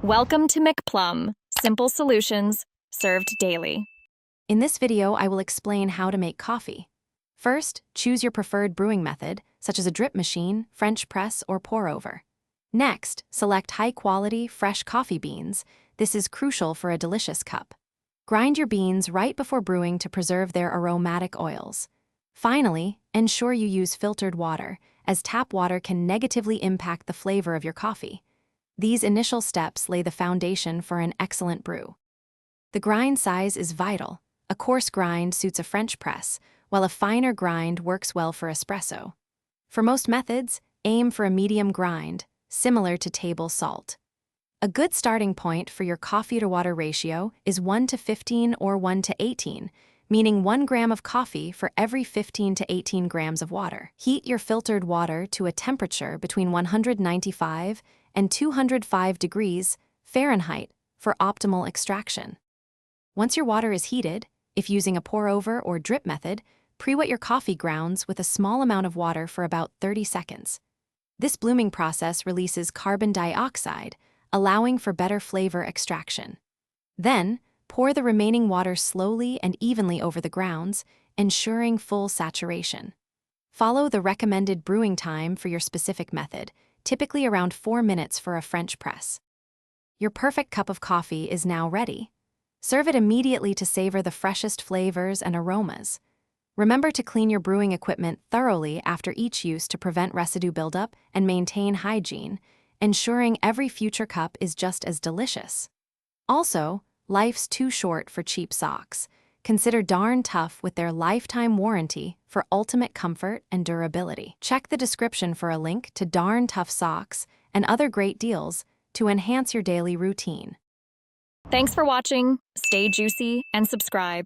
Welcome to McPlum, simple solutions served daily. In this video, I will explain how to make coffee. First, choose your preferred brewing method, such as a drip machine, French press, or pour-over. Next, select high-quality, fresh coffee beans. This is crucial for a delicious cup. Grind your beans right before brewing to preserve their aromatic oils. Finally, ensure you use filtered water, as tap water can negatively impact the flavor of your coffee. These initial steps lay the foundation for an excellent brew. The grind size is vital. A coarse grind suits a French press, while a finer grind works well for espresso. For most methods, aim for a medium grind, similar to table salt. A good starting point for your coffee-to-water ratio is 1:15 or 1:18, meaning 1 gram of coffee for every 15 to 18 grams of water. Heat your filtered water to a temperature between 195 and 205 degrees Fahrenheit for optimal extraction. Once your water is heated, if using a pour-over or drip method, pre-wet your coffee grounds with a small amount of water for about 30 seconds. This blooming process releases carbon dioxide, allowing for better flavor extraction. Then, pour the remaining water slowly and evenly over the grounds, ensuring full saturation. Follow the recommended brewing time for your specific method, typically around 4 minutes for a French press. Your perfect cup of coffee is now ready. Serve it immediately to savor the freshest flavors and aromas. Remember to clean your brewing equipment thoroughly after each use to prevent residue buildup and maintain hygiene, ensuring every future cup is just as delicious. Also, life's too short for cheap socks. Consider Darn Tough with their lifetime warranty for ultimate comfort and durability. Check the description for a link to Darn Tough socks and other great deals to enhance your daily routine. Thanks for watching. Stay juicy and subscribe.